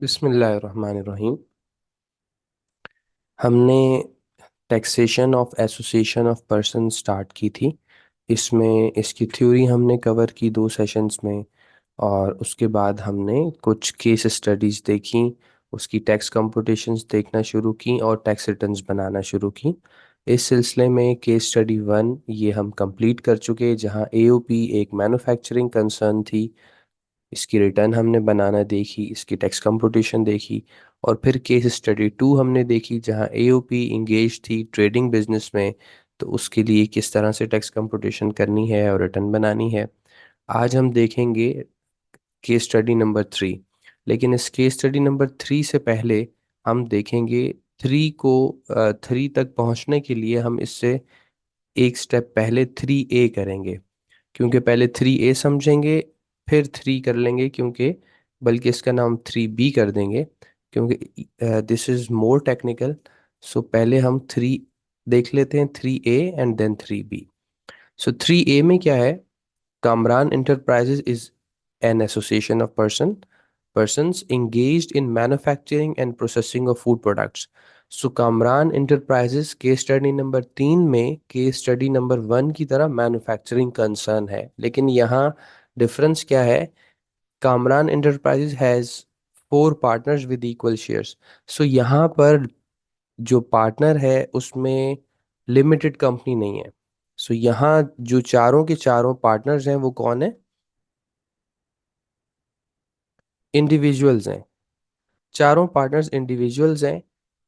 बिस्मिल्लाहिर्रहमानिर्रहीम। हमने taxation of association of person start की थी। इसमें इसकी थ्योरी हमने कवर की 2 सेशंस में, और उसके बाद हमने कुछ केस स्टडीज़ देखी, उसकी टैक्स कंप्यूटेशंस देखना शुरू की और टैक्स रिटर्न्स बनाना शुरू की। इस सिलसिले में केस स्टडी 1 ये हम कंप्लीट कर चुके, जहां एओपी एक मैन्युफैक्चरिंग कंसर्न थी। इसकी रिटर्न हमने बनाना देखी, इसकी टैक्स कंप्यूटेशन देखी। और फिर केस स्टडी 2 हमने देखी, जहां एओपी इंगेज थी ट्रेडिंग बिजनेस में, तो उसके लिए किस तरह से टैक्स कंप्यूटेशन करनी है और रिटर्न बनानी है। आज हम देखेंगे केस स्टडी नंबर 3। लेकिन इस केस स्टडी नंबर 3 से पहले हम देखेंगे 3 तक पहुंचने के लिए हम इससे एक स्टेप पहले 3A करेंगे। क्योंकि पहले 3A समझेंगे, फिर 3 कर लेंगे, क्योंकि बल्कि इसका नाम 3B कर देंगे, क्योंकि दिस इज़ मोर टेक्निकल। सो पहले हम 3 देख लेते हैं, 3A and then 3B। So 3A में क्या है? Kamran enterprises is an association of persons engaged in manufacturing and processing of food products. So Kamran enterprises case study number 3 में केस स्टडी नंबर 1 की तरह मैन्युफैक्चरिंग कंसर्न है, लेकिन यहाँ डिफरेंस क्या है? Kamran enterprises has 4 partners with equal shares. So यहाँ पर जो पार्टनर है उसमें लिमिटेड कंपनी नहीं है। सो यहाँ जो चारों के चारों पार्टनर्स हैं वो कौन है? इंडिविजुअल्स हैं। चारों पार्टनर्स इंडिविजुअल्स हैं।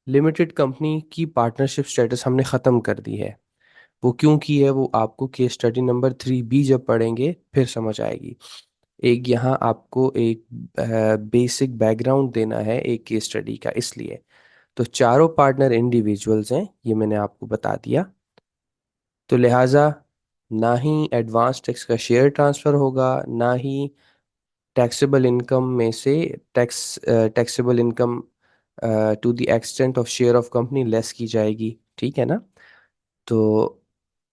लिमिटेड कंपनी की पार्टनरशिप स्टेटस हमने ख़त्म कर दी है। वो क्यों की है वो आपको केस स्टडी नंबर 3B जब पढ़ेंगे फिर समझ आएगी। एक यहाँ आपको एक बेसिक बैकग्राउंड देना है एक केस स्टडी का, इसलिए तो चारों पार्टनर इंडिविजुअल्स हैं, ये मैंने आपको बता दिया। तो लिहाजा ना ही एडवांस टैक्स का शेयर ट्रांसफ़र होगा, ना ही टैक्सेबल इनकम में से taxable income to the extent of share of company less की जाएगी। ठीक है ना? तो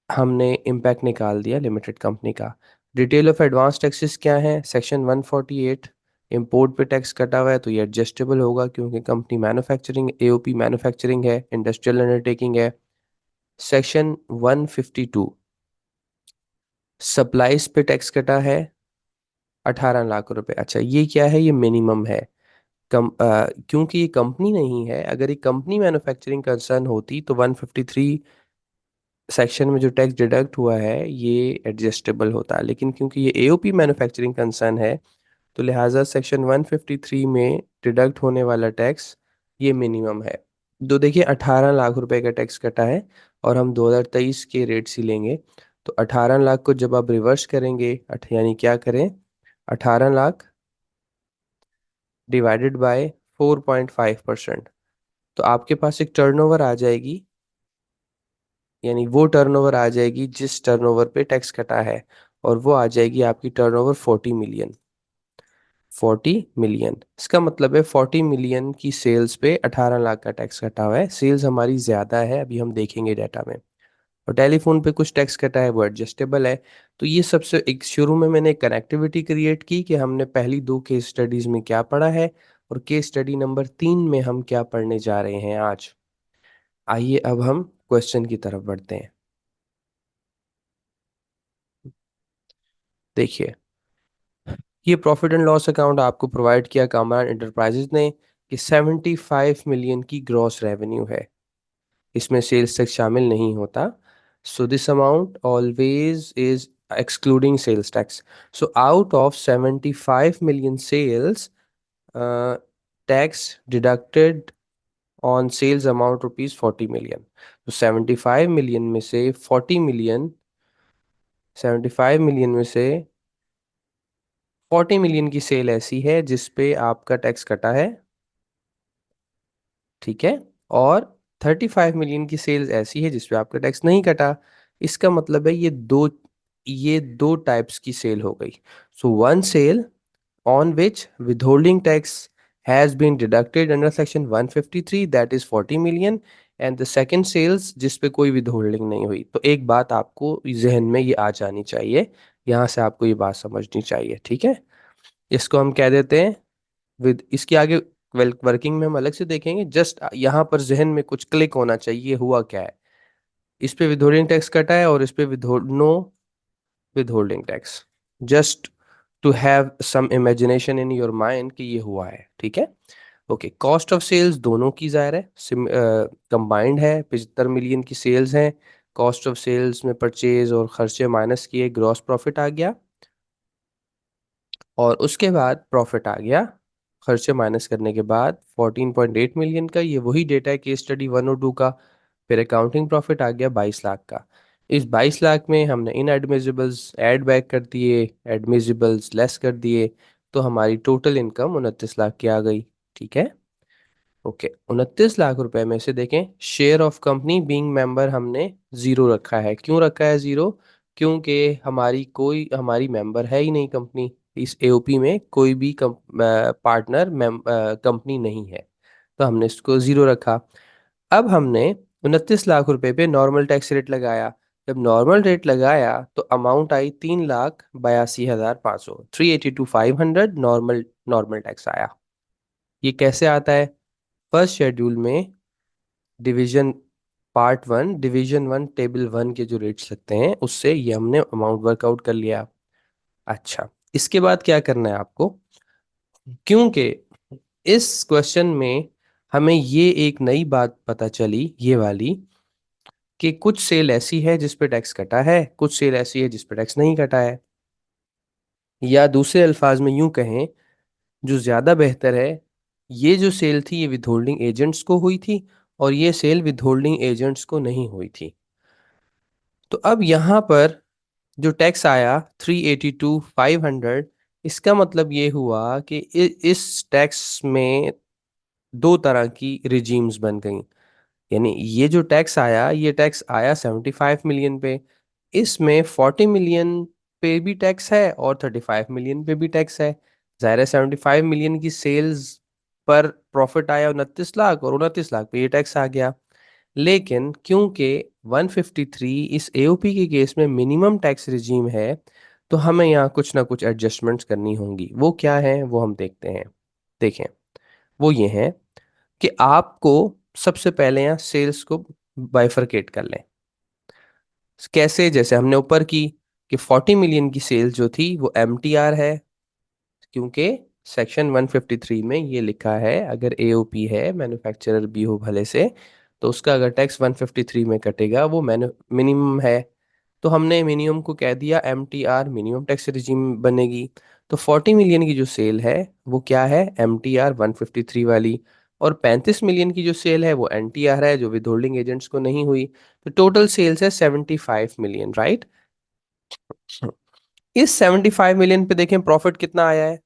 हमने इम्पैक्ट निकाल दिया लिमिटेड कंपनी का। डिटेल ऑफ एडवांस टैक्सेस क्या है? सेक्शन 148। इंपोर्ट पे टैक्स कटा हुआ है तो ये एडजस्टेबल होगा, क्योंकि कंपनी मैन्युफैक्चरिंग, एओपी मैन्युफैक्चरिंग है, इंडस्ट्रियल अंडरटेकिंग है। सेक्शन 152, सप्लाईज पे टैक्स कटा है 18 लाख रुपए। अच्छा, ये क्या है? ये मिनिमम है। क्योंकि ये कंपनी नहीं है। अगर ये कंपनी मैन्युफैक्चरिंग कंसर्न होती तो 153 सेक्शन में जो टैक्स डिडक्ट हुआ है ये एडजस्टेबल होता, लेकिन क्योंकि ये एओपी मैन्युफैक्चरिंग कंसर्न है तो लिहाजा सेक्शन 153 में डिडक्ट होने वाला टैक्स ये मिनिमम है। तो देखिए 18 लाख रुपए का टैक्स कटा है, और हम 2023 के रेट्स ही लेंगे। तो 18 लाख को जब आप रिवर्स करेंगे, यानी क्या करें? 18 लाख डिवाइडेड बाय 4.5%, तो आपके पास एक टर्नओवर आ जाएगी। यानी वो टर्नओवर आ जाएगी जिस टर्नओवर पे टैक्स कटा है, और वो आ जाएगी आपकी टर्नओवर 40 मिलियन। 40 मिलियन, इसका मतलब है 40 मिलियन की सेल्स पे 18 लाख का टैक्स कटा हुआ है। सेल्स हमारी ज़्यादा है, अभी हम देखेंगे डाटा में। और टेलीफोन पे कुछ टैक्स कटा है, वो एडजस्टेबल है। तो ये सबसे एक शुरू में मैंने कनेक्टिविटी क्रिएट की कि हमने पहली 2 केस स्टडीज़ में क्या पढ़ा है, और केस स्टडी नंबर 3 में हम क्या पढ़ने जा रहे हैं आज। आइए अब हम क्वेश्चन की तरफ बढ़ते हैं। देखिए, ये प्रॉफिट एंड लॉस अकाउंट आपको प्रोवाइड किया कामरान इंटरप्राइजेज ने कि 75 मिलियन की ग्रॉस रेवेन्यू है। इसमें सेल्स टैक्स शामिल नहीं होता। So this amount always is excluding sales tax. So out of 75 million sales, tax deducted on sales amount rupees 40 million. तो 75 मिलियन में से 40 मिलियन, 75 मिलियन में से 40 मिलियन की सेल ऐसी है जिस पे आपका टैक्स कटा है। ठीक है? और 35 मिलियन की सेल्स ऐसी है जिस पे आपका टैक्स नहीं कटा। इसका मतलब है ये दो टाइप्स की सेल हो गई। So one sale on which withholding tax has been deducted under section 153, that is 40 million, and the second sales जिस पे कोई withholding नहीं हुई। तो एक बात आपको जहन में ये आ जानी चाहिए, यहाँ से आपको ये बात समझनी चाहिए। ठीक है? इसको हम कह देते हैं, विद इसके आगे वर्किंग में हम अलग से देखेंगे, जस्ट यहाँ पर जहन में कुछ क्लिक होना चाहिए हुआ क्या है। इस पे विथहोल्डिंग टैक्स कटा है और इस पे no withholding tax, just to have some imagination in your mind कि ये हुआ है, ठीक है। ओके, कॉस्ट ऑफ सेल्स दोनों की जाहिर है कंबाइंड है, 75 मिलियन की सेल्स हैं। कॉस्ट ऑफ सेल्स में परचेज और खर्चे माइनस किए, ग्रॉस प्रॉफिट आ गया, और उसके बाद प्रॉफिट आ गया खर्चे माइनस करने के बाद 14.8 मिलियन का। ये वही डेटा है केस स्टडी 1 और 2 का। फिर अकाउंटिंग प्रॉफिट आ गया 22 लाख का। इस 22 लाख में हमने इनएडमिजिबल्स ऐड बैक कर दिए, एडमिजिबल्स लेस कर दिए, तो हमारी टोटल इनकम 29 लाख की आ गई, ठीक है। ओके, 29 लाख रुपए में से देखें share of company being member हमने जीरो रखा है। क्यों रखा है जीरो? क्योंकि हमारी मेंबर है ही नहीं कंपनी, इस एओपी में कोई भी पार्टनर कंपनी नहीं है, तो हमने इसको जीरो रखा। अब हमने 29 लाख रुपए पे नॉर्मल टैक्स रेट लगाया। जब नॉर्मल रेट लगाया तो amount I 3,82,500, 382,500 normal normal tax आया। ये कैसे आता है? फर्स्ट शेड्यूल में डिवीजन पार्ट 1 डिवीजन 1 टेबल 1 के जो रेट्स लगते हैं उससे ये हमने अमाउंट वर्कआउट कर लिया। अच्छा, इसके बाद क्या करना है आपको, क्योंकि इस क्वेश्चन में हमें ये एक नई बात पता चली, ये वाली, कि कुछ सेल ऐसी है जिस पे टैक्स कटा है, कुछ सेल ऐसी है जिस पे टैक्स नहीं कटा है। या दूसरे अल्फाज में यूं कहें, जो ज्यादा बेहतर है, ये जो सेल थी ये विथहोल्डिंग एजेंट्स को हुई थी और ये सेल विथहोल्डिंग एजेंट्स को नहीं हुई थी। तो अब यहाँ पर जो टैक्स आया 382,500, इसका मतलब ये हुआ कि इस टैक्स में दो तरह की रिजीम्स बन गई। यानी ये जो टैक्स आया, ये टैक्स आया 75 मिलियन पे, इसमें 40 मिलियन पे भी टैक्स है और 35 मिलियन पे भी टैक्स है। ज़ाहिर है 75 मिलियन की सेल्स पर प्रॉफिट आया 29 लाख, और 29 लाख पे ये टैक्स आ गया। लेकिन क्योंकि 153 इस एओपी के केस में मिनिमम टैक्स रिजीम है, तो हमें यहाँ कुछ ना कुछ एडजस्टमेंट्स करनी होंगी। वो क्या है वो हम देखते हैं। देखें, वो ये है कि आपको सबसे पहले यहाँ सेल्स को बाइफरकेट कर लें। कैसे? जैसे हमने ऊपर की कि 40 मिलियन की सेल जो थी वो एमटीआर है, क्योंकि सेक्शन 153 में ये लिखा है अगर एओपी है, मैन्युफैक्चरर भी हो भले से, तो उसका अगर टैक्स 153 में कटेगा वो मिनिमम है। तो हमने मिनिमम को कह दिया एमटीआर, मिनिमम टैक्स रिजीम बनेगी। तो 40 मिलियन की जो सेल है वो क्या है? एमटीआर 153 वाली। और 35 मिलियन की जो सेल है वो एनटीआर है, जो विद होल्डिंग एजेंट्स को नहीं हुई। तो टोटल सेल्स है 75 मिलियन, राइट। इस 75 मिलियन पे देखें प्रॉफिट कितना आया है।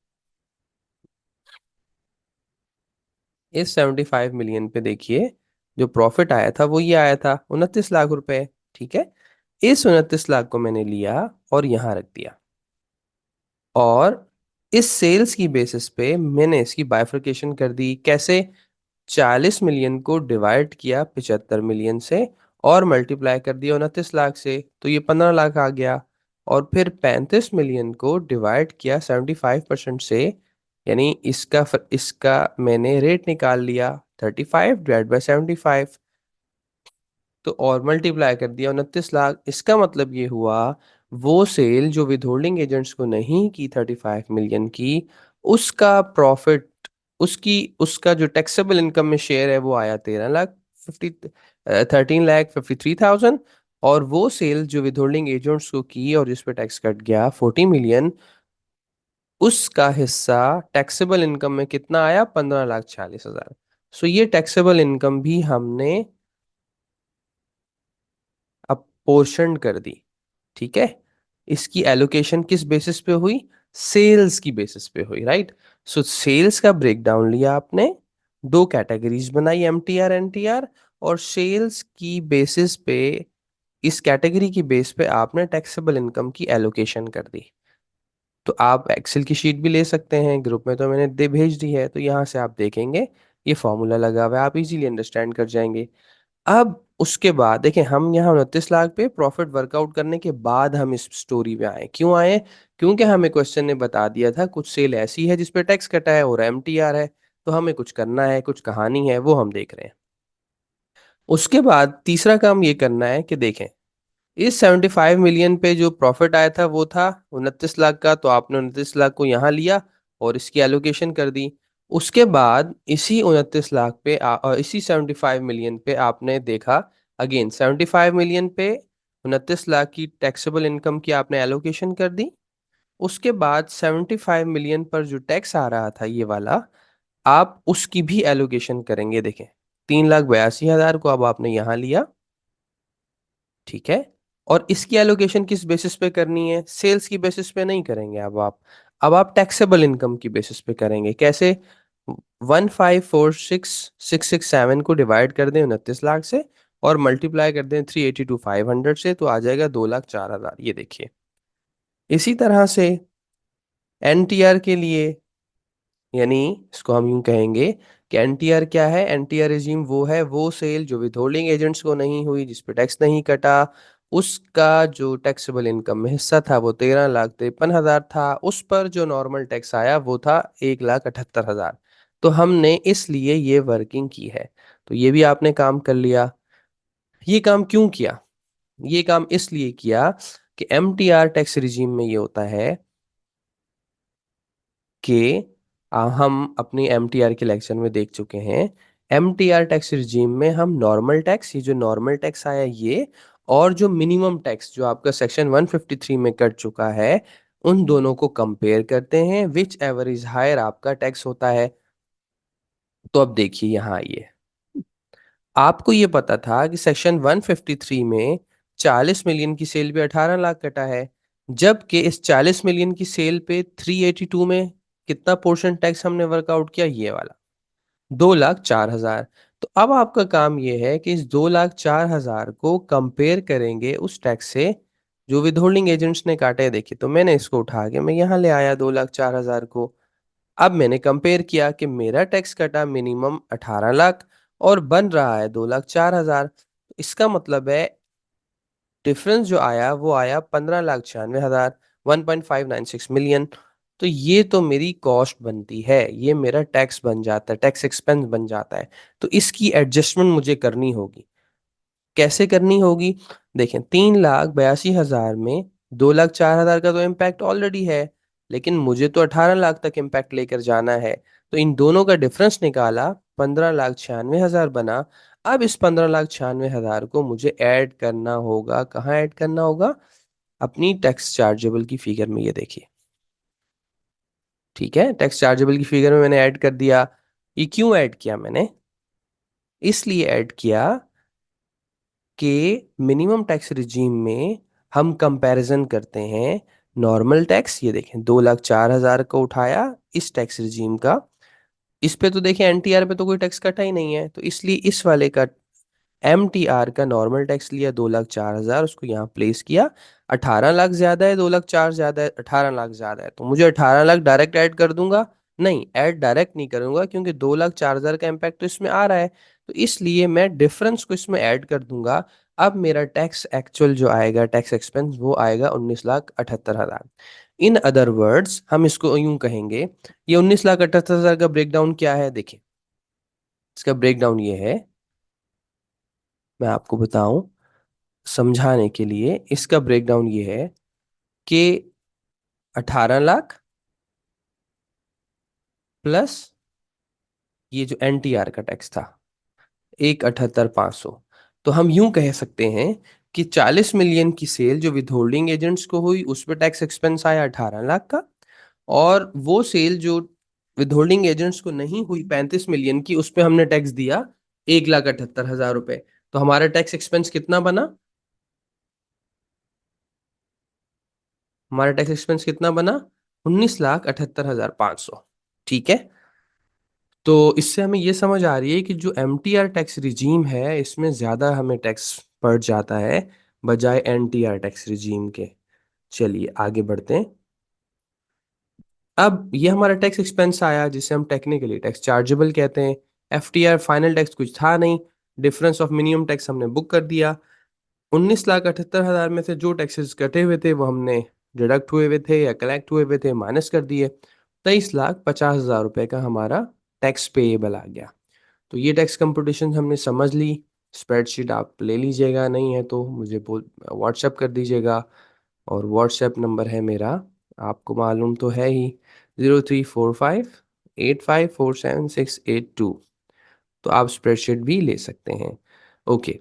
इस 75 मिलियन पे देखिए जो प्रॉफिट आया था वो ये आया था 29 लाख रुपए, ठीक है। इस 29 लाख को मैंने लिया और यहाँ रख दिया, और इस सेल्स की बेसिस पे मैंने इसकी बाइफरकेशन कर दी। कैसे? 40 मिलियन को डिवाइड किया 75 मिलियन से और मल्टीप्लाई कर दिया 29 लाख से, तो ये 15 लाख आ गया। और फिर 35 मिलियन को डिवाइड किया 75% से, यानी इसका मैंने रेट निकाल लिया 35 डिवाइड बाय 75, तो और मल्टीप्लाई कर दिया 29 लाख। इसका मतलब ये हुआ वो सेल जो विदहोल्डिंग एजेंट्स को नहीं की 35 मिलियन की, उसका प्रॉफिट, उसका जो टैक्सेबल इनकम में शेयर है वो आया 13,53,000। और वो सेल जो विदहोल्डिंग एजेंट्स को की और जिस पे टैक्स कट गया 40 मिलियन, उसका हिस्सा टैक्सेबल इनकम में कितना आया? 15,40,000। सो ये टैक्सेबल इनकम भी हमने अपोर्शन कर दी, ठीक है। इसकी एलोकेशन किस बेसिस पे हुई? सेल्स की बेसिस पे हुई, राइट। सो सेल्स का ब्रेकडाउन लिया आपने, दो कैटेगरीज बनाई, एमटीआर एनटीआर, और सेल्स की बेसिस पे, इस कैटेगरी की बेस पे आपने टैक्सेबल इनकम की एलोकेशन कर दी। तो आप एक्सेल की शीट भी ले सकते हैं, ग्रुप में तो मैंने दे भेज दी है, तो यहाँ से आप देखेंगे ये फॉर्मूला लगा हुआ है, आप इजीली अंडरस्टैंड कर जाएंगे। अब उसके बाद देखें, हम यहाँ 29 लाख पे प्रॉफिट वर्कआउट करने के बाद हम इस स्टोरी में आए। क्यों आए? क्योंकि हमें क्वेश्चन ने बता दिया था कुछ सेल ऐसी है जिसपे टैक्स कटा है और एमटीआर है। तो हमें कुछ करना है, कुछ कहानी है, वो हम देख रहे हैं। उसके बाद तीसरा काम ये करना है कि देखें, इस 75 मिलियन पे जो प्रॉफिट आया था वो था 29 लाख का, तो आपने 29 लाख को यहाँ लिया और इसकी एलोकेशन कर दी। उसके बाद इसी 29 लाख पे इसी 75 मिलियन पे आपने देखा, अगेन 75 मिलियन पे 29 लाख की टैक्सेबल इनकम की आपने एलोकेशन कर दी। उसके बाद 75 मिलियन पर जो टैक्स आ रहा था ये वाला, आप उसकी भी एलोकेशन करेंगे। देखें, 3,82,000 को अब आपने यहाँ लिया, ठीक है। और इसकी एलोकेशन किस बेसिस पे करनी है? सेल्स की बेसिस पे नहीं करेंगे अब आप टैक्सेबल इनकम की बेसिस पे करेंगे। कैसे? 1546667 को डिवाइड कर दें 29 लाख से और मल्टीप्लाई कर दें 382,500 से, तो आ जाएगा 2,04,000। ये देखिए, इसी तरह से एनटीआर के लिए, यानी इसको हम यूं कहेंगे कि एनटीआर क्या है? एनटीआर रेजिम वो है, वो सेल जो विथहोल्डिंग एजेंट्स को नहीं हुई, जिस पे टैक्स नहीं कटा, उसका जो टैक्सेबल इनकम में हिस्सा था वो 13,53,000 था। उस पर जो नॉर्मल टैक्स आया वो था 1,78,000। तो हमने इसलिए ये वर्किंग की है। तो ये भी आपने काम कर लिया। ये काम क्यों किया? ये काम इसलिए किया कि एमटीआर टैक्स रिजीम में ये होता है कि हम अपनी एमटीआर के लेक्चर में देख चुके हैं। एमटीआर टैक्स रिजीम में हम नॉर्मल टैक्स, ये जो नॉर्मल टैक्स आया ये, और जो मिनिमम टैक्स जो आपका सेक्शन 153 में कट चुका है, उन दोनों को कंपेयर करते हैं, विच एवर इज हायर आपका टैक्स होता है। तो अब देखिए यहाँ आइए, आपको ये पता था कि सेक्शन 153 में 40 मिलियन की सेल पे 18 लाख कटा है, जबकि इस 40 मिलियन की सेल पे 382 में कितना पोर्शन टैक्स हमने वर्कआउट किया? ये वाला 2,04,000। तो अब आपका काम ये है कि इस 2,04,000 को कंपेयर करेंगे उस टैक्स से जो विदहोल्डिंग एजेंट्स ने काटे। देखिए, तो मैंने इसको उठा के मैं यहाँ ले आया 2,04,000 को। अब मैंने कंपेयर किया कि मेरा टैक्स कटा मिनिमम 18 लाख और बन रहा है 2,04,000। इसका मतलब है डिफरेंस जो आया वो आया 15,96,000, 1.596 मिलियन। तो ये तो मेरी कॉस्ट बनती है, ये मेरा टैक्स बन जाता है, टैक्स एक्सपेंस बन जाता है। तो इसकी एडजस्टमेंट मुझे करनी होगी। कैसे करनी होगी? देखें, 3,82,000 में 2,04,000 का तो इम्पैक्ट ऑलरेडी है, लेकिन मुझे तो 18 लाख तक इम्पैक्ट लेकर जाना है। तो इन दोनों का डिफरेंस निकाला, 15,96,000 बना। अब इस 15,96,000 को मुझे ऐड करना होगा। कहाँ ऐड करना होगा? अपनी टैक्स चार्जेबल की फिगर में। ये देखिए, ठीक है, टैक्स चार्जेबल की फिगर में मैंने ऐड कर दिया। ये क्यों ऐड किया मैंने? इसलिए ऐड किया कि मिनिमम टैक्स रिजीम में हम कंपैरिजन करते हैं नॉर्मल टैक्स। ये देखें, 2,04,000 को उठाया इस टैक्स रिजीम का, इस पे तो देखें एनटीआर पे तो कोई टैक्स कटा ही नहीं है, तो इसलिए इस वाले का एमटीआर का नॉर्मल टैक्स लिया 2,04,000, उसको यहाँ प्लेस किया। 18 लाख ज्यादा है, 2,04,000 ज्यादा है, 18 लाख ज्यादा है, तो मुझे 18 लाख डायरेक्ट ऐड कर दूंगा? नहीं, ऐड डायरेक्ट नहीं करूंगा, क्योंकि 2,04,000 का इम्पैक्ट तो इसमें आ रहा है। तो इसलिए मैं डिफरेंस को इसमें ऐड कर दूंगा। अब मेरा टैक्स एक्चुअल जो आएगा, टैक्स एक्सपेंस, वो आएगा 19,78,000। इन अदर वर्ड्स हम इसको यूं कहेंगे, ये 19,78,000 का ब्रेकडाउन क्या है? देखिए, इसका ब्रेकडाउन ये है, मैं आपको बताऊं समझाने के लिए। इसका ब्रेकडाउन ये है कि 18 लाख प्लस ये जो एनटीआर का टैक्स था 1,78,500। तो हम यूं कह सकते हैं कि 40 मिलियन की सेल जो विथहोल्डिंग एजेंट्स को हुई उस पर टैक्स एक्सपेंस आया 18 लाख का, और वो सेल जो विथहोल्डिंग एजेंट्स को नहीं हुई 35 मिलियन की, उस पर हमने टैक्स दिया 1,78,000 रुपए। तो हमारा टैक्स एक्सपेंस कितना बना? हमारा टैक्स एक्सपेंस कितना बना? 19,78,500। ठीक है। तो इससे हमें ये समझ आ रही है कि जो एमटीआर टैक्स रिजीम है इसमें ज्यादा हमें टैक्स पड़ जाता है बजाय एनटीआर टैक्स रिजीम के। चलिए आगे बढ़ते हैं। अब ये हमारा टैक्स एक्सपेंस आया जिसे हम टेक्निकली टैक्स चार्जेबल कहते हैं। एफटीआर फाइनल टैक्स कुछ था नहीं, डिफरेंस ऑफ मिनिमम टैक्स हमने बुक कर दिया। 19,78,000 में से जो टैक्सेस कटे हुए थे वो हमने डिडक्ट हुए हुए थे या कलेक्ट हुए हुए थे माइनस कर दिए। 23,50,000 रुपए का हमारा टैक्स पेएबल आ गया। तो ये टैक्स कंप्यूटेशन हमने समझ ली। स्प्रेडशीट आप ले लीजिएगा, नहीं है तो मुझे बोल व्हाट्सएप कर दीजिएगा। और व्हाट्सएप नंबर है मेरा, आपको मालूम तो है ही, 0345854768 2। तो आप स्प्रेडशीट भी ले सकते हैं। ओके।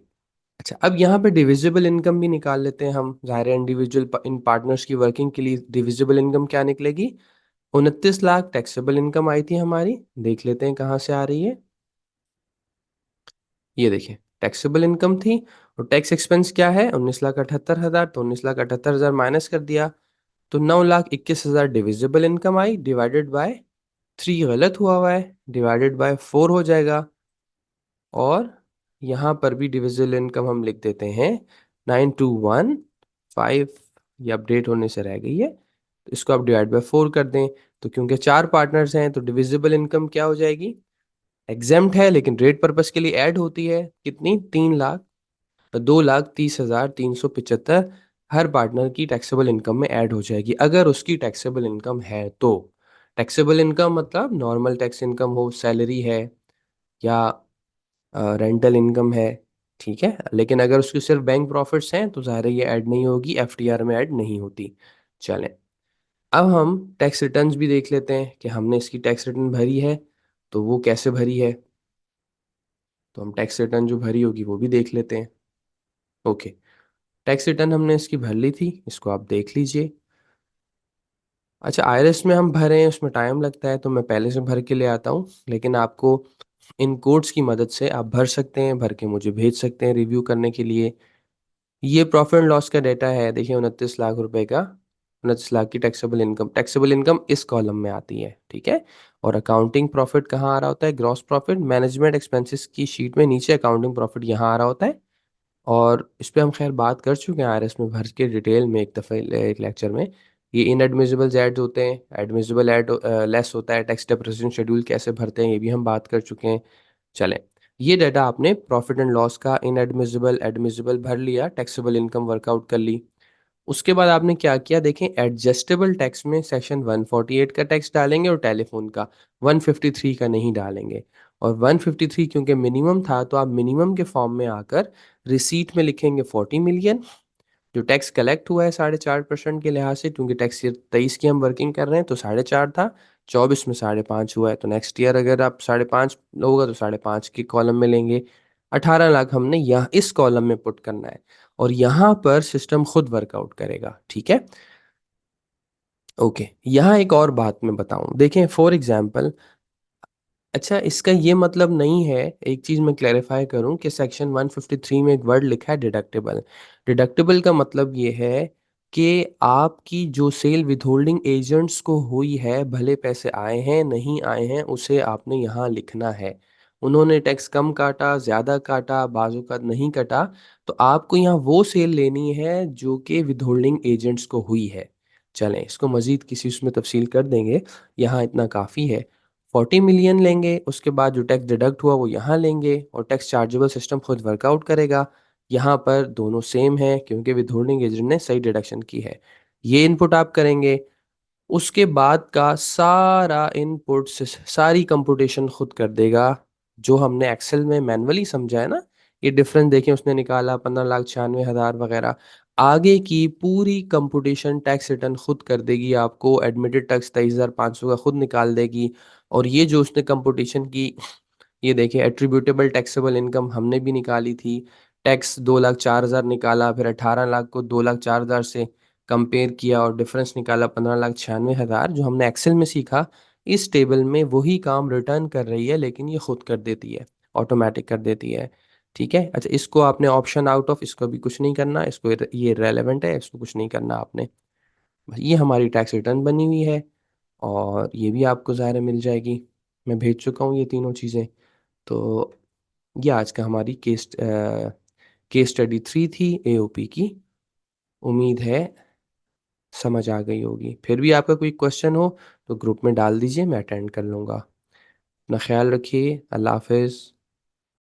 अच्छा, अब यहाँ पे डिविजिबल इनकम भी निकाल लेते हैं हम। ज़ाहिर है इंडिविजुअल इन पार्टनर्स की वर्किंग के लिए डिविजिबल इनकम क्या निकलेगी? 29 लाख टैक्सेबल इनकम आई थी हमारी। देख लेते हैं कहाँ से आ रही है। ये देखिए, टैक्सेबल इनकम थी और टैक्स एक्सपेंस क्या है? 19,78,000। तो 19,78,000 माइनस कर दिया तो 9,21,000 divisible income I. Divided by 3 गलत हुआ है, डिवाइडेड बाय 4 हो जाएगा। और यहाँ पर भी डिविजिबल इनकम हम लिख देते हैं 9215। ये अपडेट होने से रह गई है, तो इसको आप डिवाइड बाय 4 कर दें। तो क्योंकि 4 पार्टनर्स हैं तो डिविजिबल इनकम क्या हो जाएगी? एग्जेम्प्ट है लेकिन रेट पर्पस के लिए ऐड होती है। कितनी? 3 लाख, 2,30,375 हर पार्टनर की टैक्सेबल इनकम में ऐड हो जाएगी, अगर उसकी टैक्सेबल इनकम है तो। टैक्सेबल इनकम मतलब नॉर्मल टैक्स इनकम हो, सैलरी है या रेंटल इनकम है, ठीक है। लेकिन अगर उसकी सिर्फ बैंक प्रॉफिट्स हैं तो ज़ाहिर है ये ऐड नहीं होगी, एफटीआर में ऐड नहीं होती। चलें, अब हम टैक्स रिटर्न्स भी देख लेते हैं कि हमने इसकी टैक्स रिटर्न भरी है तो वो कैसे भरी है। तो हम टैक्स रिटर्न जो भरी होगी वो भी देख लेते हैं। ओके, टैक्स रिटर्न हमने इसकी भर ली थी, इसको आप देख लीजिए। अच्छा, आईआरएस में हम भरें उसमें टाइम लगता है तो मैं पहले से भर के ले आता हूँ, लेकिन आपको इन कोड्स की मदद से आप भर सकते हैं, भर के मुझे भेज सकते हैं रिव्यू करने के लिए। ये प्रॉफिट एंड लॉस का डेटा है, देखिए 29 लाख रुपए का, 29 लाख की टैक्सेबल इनकम इस कॉलम में आती है, ठीक है। और अकाउंटिंग प्रॉफिट कहाँ आ रहा होता है? ग्रॉस प्रॉफिट मैनेजमेंट एक्सपेंसेस की शीट में नीचे अकाउंटिंग प्रॉफिट यहाँ आ रहा होता है। और इस पे हम खैर बात कर चुके हैं आरएस में भर के डिटेल में एक दफ़ा एक लेक्चर में। ये इनएडमिसिबल एड्स होते हैं, एडमिसिबल एड लेस होता है, टैक्स डेप्रिसिएशन शेड्यूल कैसे भरते हैं ये भी हम बात कर चुके हैं। चलें, ये डाटा आपने प्रॉफिट एंड लॉस का इनएडमिसिबल एडमिसिबल भर लिया, टैक्सेबल इनकम वर्कआउट कर ली। उसके बाद आपने क्या किया देखें, एडजस्टेबल टैक्स में सेक्शन 148 का टैक्स डालेंगे और टेलीफोन का, 153 का नहीं डालेंगे। और 153 क्योंकि मिनिमम था तो आप मिनिमम के फॉर्म में आकर रिसीट में लिखेंगे 40 मिलियन। जो टैक्स कलेक्ट हुआ है 4.5% के लिहाज से, क्योंकि टैक्स ईयर 23 की हम वर्किंग कर रहे हैं तो 4.5 था, 24 में 5.5 हुआ है, तो नेक्स्ट ईयर अगर आप 5.5 होगा तो 5.5 के कॉलम में लेंगे। 18 लाख हमने यहाँ इस कॉलम में पुट करना है और यहाँ पर सिस्टम खुद वर्कआउट करेगा, ठीक है। ओके, यहाँ एक और बात मैं बताऊं, देखें फॉर एग्जांपल। अच्छा, इसका ये मतलब नहीं है, एक चीज़ मैं क्लैरिफाई करूं कि सेक्शन 153 में एक वर्ड लिखा है डिडक्टेबल। डिडक्टेबल का मतलब ये है कि आपकी जो सेल विद होल्डिंग एजेंट्स को हुई है, भले पैसे आए हैं नहीं आए हैं, उसे आपने यहाँ लिखना है। उन्होंने टैक्स कम काटा, ज़्यादा काटा, बाजू का नहीं कटा, तो आपको यहाँ वो सेल लेनी है जो कि विद होल्डिंग एजेंट्स को हुई है। चलें, इसको मज़ीद किसी उसमें तफसील कर देंगे, यहाँ इतना काफ़ी है। 40 मिलियन लेंगे, उसके बाद जो टैक्स डिडक्ट हुआ वो यहाँ लेंगे और टैक्स चार्जेबल सिस्टम खुद वर्कआउट करेगा। यहाँ पर दोनों सेम है क्योंकि विथहोल्डिंग एजेंट ने सही डिडक्शन की है। ये इनपुट आप करेंगे, उसके बाद का सारा इनपुट सारी कंप्यूटेशन खुद कर देगा, जो हमने एक्सेल में मैनुअली समझा है ना। ये डिफरेंस देखें, उसने निकाला 15,96,000 वगैरह। आगे की पूरी कंप्यूटेशन टैक्स रिटर्न खुद कर देगी आपको, एडमिटेड टैक्स 23,500 का खुद निकाल देगी। और ये जो उसने कंप्यूटेशन की, ये देखिए एट्रीब्यूटेबल टैक्सेबल इनकम हमने भी निकाली थी। टैक्स 2,04,000 निकाला, फिर 18 लाख को 2,04,000 से कंपेयर किया और डिफरेंस निकाला 15,96,000, जो हमने एक्सेल में सीखा। इस टेबल में वही काम रिटर्न कर रही है, लेकिन ये खुद कर देती है, ऑटोमेटिक कर देती है, ठीक है। अच्छा, इसको आपने ऑप्शन आउट ऑफ, इसको भी कुछ नहीं करना, इसको ये रेलेवेंट है, इसको कुछ नहीं करना आपने। बस ये हमारी टैक्स रिटर्न बनी हुई है और ये भी आपको ज़ाहिर है मिल जाएगी। मैं भेज चुका हूँ ये तीनों चीज़ें। तो ये आज का हमारी केस स्टडी 3 थी एओपी की। उम्मीद है समझ आ गई होगी। फिर भी आपका कोई क्वेश्चन हो तो ग्रुप में डाल दीजिए, मैं अटेंड कर लूँगा। अपना ख्याल रखिए, अल्लाह हाफिज़।